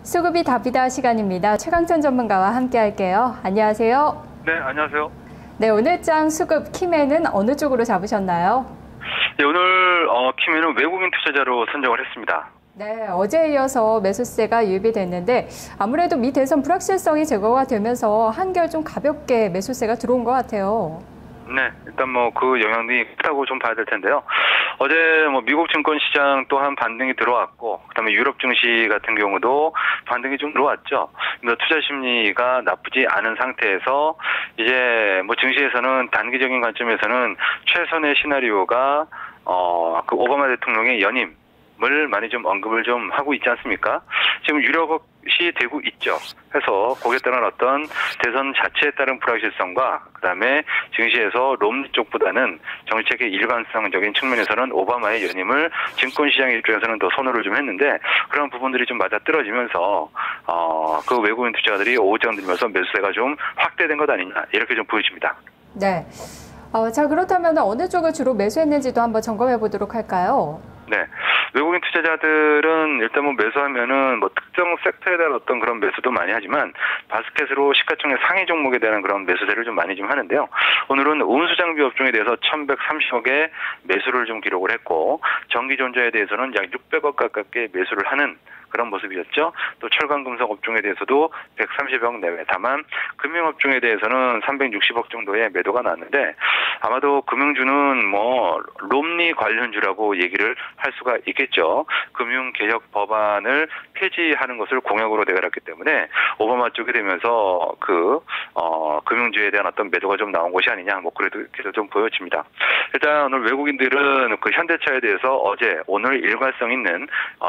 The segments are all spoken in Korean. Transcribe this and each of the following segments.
수급이 답이다 시간입니다. 최강천 전문가와 함께 할게요. 안녕하세요. 네, 안녕하세요. 네, 오늘장 수급 키맨은 어느 쪽으로 잡으셨나요? 네, 오늘 키맨은 외국인 투자자로 선정을 했습니다. 네, 어제에 이어서 매수세가 유입이 됐는데 아무래도 미 대선 불확실성이 제거가 되면서 한결 좀 가볍게 매수세가 들어온 것 같아요. 네, 일단 그 영향이 크다고 좀 봐야 될 텐데요. 어제 미국 증권 시장 또한 반등이 들어왔고, 그다음에 유럽 증시 같은 경우도 반등이 좀 들어왔죠. 투자 심리가 나쁘지 않은 상태에서 이제 증시에서는 단기적인 관점에서는 최선의 시나리오가 그 오바마 대통령의 연임을 많이 좀 언급을 좀 하고 있지 않습니까? 지금 유력시 되고 있죠. 해서 거기에 따른 어떤 대선 자체에 따른 불확실성과 그다음에 증시에서 롬니 쪽보다는 정책의 일관성적인 측면에서는 오바마의 연임을 증권시장 입장에서는 더 선호를 좀 했는데 그런 부분들이 좀 맞아떨어지면서 그 외국인 투자자들이 오장 들면서 매수세가 좀 확대된 것 아니냐 이렇게 좀 보여집니다. 네. 자, 그렇다면 어느 쪽을 주로 매수했는지도 한번 점검해 보도록 할까요? 네. 외국인 투자자들은 일단 매수하면은 특정 섹터에 대한 어떤 그런 매수도 많이 하지만 바스켓으로 시가총액 상위 종목에 대한 그런 매수세를 좀 많이 좀 하는데요. 오늘은 운수장비 업종에 대해서 1,130억의 매수를 좀 기록을 했고 전기전자에 대해서는 약 600억 가깝게 매수를 하는 그런 모습이었죠. 또 철강금속 업종에 대해서도 130억 내외. 다만 금융업종에 대해서는 360억 정도의 매도가 나왔는데 아마도 금융주는 롬니 관련주라고 얘기를 할 수가 있겠죠. 금융개혁 법안을 폐지하는 것을 공약으로 내걸었기 때문에 오바마 쪽이 되면서 금융주에 대한 어떤 매도가 좀 나온 것이 아니냐. 그래도 좀 보여집니다. 일단 오늘 외국인들은 그 현대차에 대해서 오늘 일관성 있는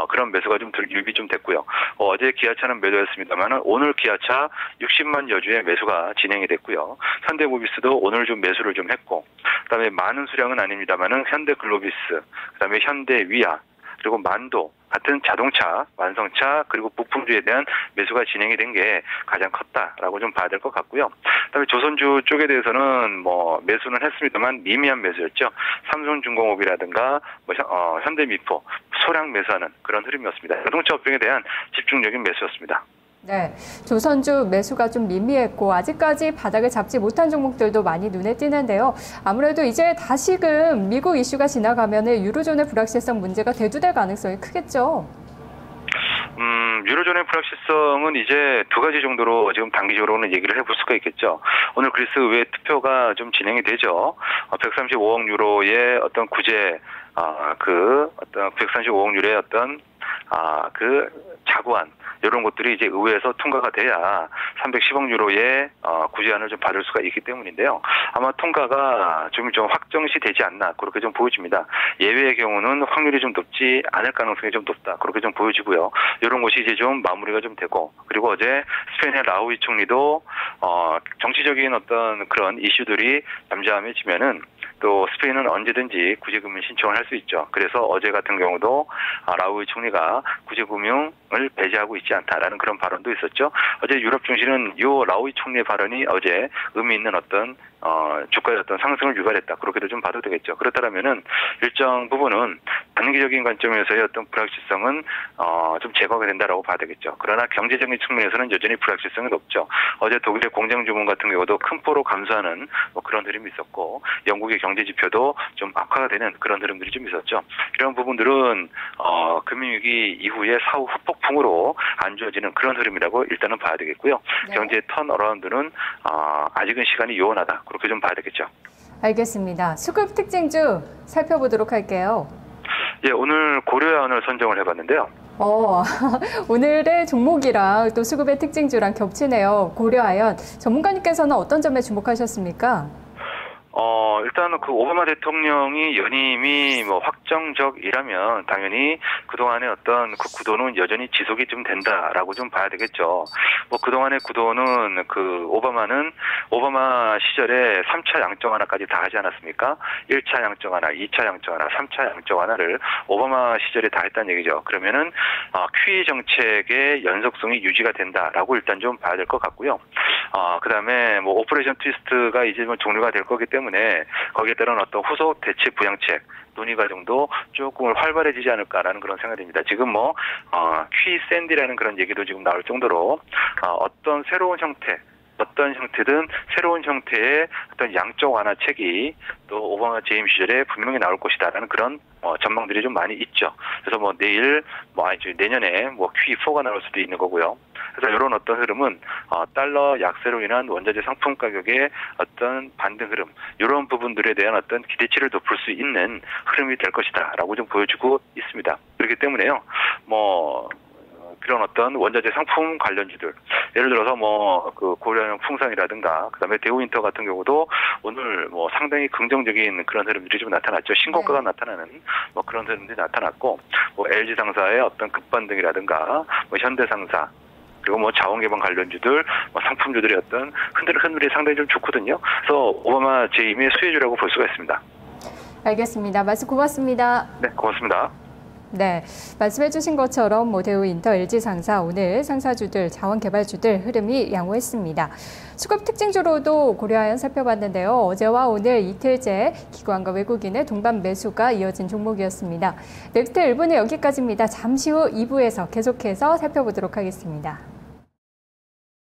그런 매수가 좀 유입이 좀 됐고요. 어제 기아차는 매도했습니다만 오늘 기아차 60만여 주의 매수가 진행이 됐고요. 현대모비스도 오늘 좀 매수를 좀 했고, 그다음에 많은 수량은 아닙니다만은 현대글로비스, 그다음에 현대위아, 그리고 만도 같은 자동차, 완성차, 그리고 부품주에 대한 매수가 진행이 된 게 가장 컸다라고 좀 봐야 될 것 같고요. 그다음에 조선주 쪽에 대해서는 매수는 했습니다만 미미한 매수였죠. 삼성중공업이라든가 현대미포 소량 매수하는 그런 흐름이었습니다. 자동차 업종에 대한 집중적인 매수였습니다. 네, 조선주 매수가 좀 미미했고 아직까지 바닥을 잡지 못한 종목들도 많이 눈에 띄는데요. 아무래도 이제 다시금 미국 이슈가 지나가면 유로존의 불확실성 문제가 대두될 가능성이 크겠죠. 유로존의 불확실성은 이제 두 가지 정도로 지금 단기적으로는 얘기를 해볼 수가 있겠죠. 오늘 그리스 의회 투표가 좀 진행이 되죠. 135억 유로의 어떤 구제, 135억 유로의 어떤 자구안, 이런 것들이 이제 의회에서 통과가 돼야 310억 유로의 구제안을 좀 받을 수가 있기 때문인데요. 아마 통과가 좀 확정시 되지 않나 그렇게 좀 보여집니다. 예외의 경우는 확률이 좀 높지 않을 가능성이 좀 높다 그렇게 좀 보여지고요. 이런 것이 이제 좀 마무리가 좀 되고, 그리고 어제 스페인의 라우이 총리도 정치적인 어떤 그런 이슈들이 잠잠해지면은 또 스페인은 언제든지 구제금융 신청을 할 수 있죠. 그래서 어제 같은 경우도 라우이 총리가 구제금융을 배제하고 있지 않다라는 그런 발언도 있었죠. 어제 유럽 증시는 이 라우이 총리의 발언이 어제 의미 있는 어떤 주가의 어떤 상승을 유발했다. 그렇게도 좀 봐도 되겠죠. 그렇다면은 일정 부분은 단기적인 관점에서의 어떤 불확실성은 좀 제거가 된다라고 봐야 되겠죠. 그러나 경제적인 측면에서는 여전히 불확실성이 높죠. 어제 독일의 공장 주문 같은 경우도 큰 폭으로 감소하는 그런 흐름이 있었고, 영국의 경제 지표도 좀 악화가 되는 그런 흐름들이 좀 있었죠. 이런 부분들은 금융위기 이후에 사후 후폭풍으로 안 좋아지는 그런 흐름이라고 일단은 봐야 되겠고요. 네. 경제 턴어라운드는 아직은 시간이 요원하다. 그렇게 좀 봐야 되겠죠. 알겠습니다. 수급 특징주 살펴보도록 할게요. 예, 오늘 고려아연을 선정을 해봤는데요. 오늘의 종목이랑 또 수급의 특징주랑 겹치네요. 고려아연. 전문가님께서는 어떤 점에 주목하셨습니까? 일단은 그 오바마 대통령이 연임이 확정적이라면 당연히 그동안의 어떤 그 구도는 여전히 지속이 좀 된다라고 좀 봐야 되겠죠. 그동안의 구도는 오바마는 오바마 시절에 3차 양적 완화까지 다 하지 않았습니까? 1차 양적 완화, 2차 양적 완화, 3차 양적 완화를 오바마 시절에 다 했다는 얘기죠. 그러면은 QE 정책의 연속성이 유지가 된다라고 일단 좀 봐야 될 것 같고요. 그다음에 뭐 오퍼레이션 트위스트가 이제 뭐 종료가 될 거기 때문에 거기에 따른 어떤 후속 대체 부양책 논의 과정도 조금 활발해지지 않을까라는 그런 생각이 듭니다. 지금 뭐 퀴샌디라는 그런 얘기도 지금 나올 정도로 어떤 새로운 형태, 어떤 형태든 새로운 형태의 어떤 양적 완화책이 또 오바마 재임 시절에 분명히 나올 것이다라는 그런 전망들이 좀 많이 있죠. 그래서 뭐 내일 내년에 뭐 Q4가 나올 수도 있는 거고요. 그래서 이런 어떤 흐름은 달러 약세로 인한 원자재 상품 가격의 어떤 반등 흐름, 이런 부분들에 대한 어떤 기대치를 높일 수 있는 흐름이 될 것이다라고 좀 보여주고 있습니다. 그렇기 때문에요, 뭐 그런 어떤 원자재 상품 관련주들, 예를 들어서 뭐 그 고려형 풍산이라든가 그다음에 대우인터 같은 경우도 오늘 뭐 상당히 긍정적인 그런 흐름들이 좀 나타났죠. 신고가가 나타나는 뭐 그런 흐름들이 나타났고, 뭐 LG상사의 어떤 급반등이라든가 뭐 현대상사, 그리고 뭐 자원개발 관련주들, 뭐 상품주들의 어떤 흔들이 상당히 좀 좋거든요. 그래서 오바마 재임의 수혜주라고 볼 수가 있습니다. 알겠습니다. 말씀 고맙습니다. 네, 고맙습니다. 네, 말씀해 주신 것처럼 대우인터, LG상사 오늘 상사주들, 자원개발주들 흐름이 양호했습니다. 수급 특징주로도 고려하여 살펴봤는데요. 어제와 오늘 이틀째 기관과 외국인의 동반 매수가 이어진 종목이었습니다. 넥스트 1부는 여기까지입니다. 잠시 후 2부에서 계속해서 살펴보도록 하겠습니다.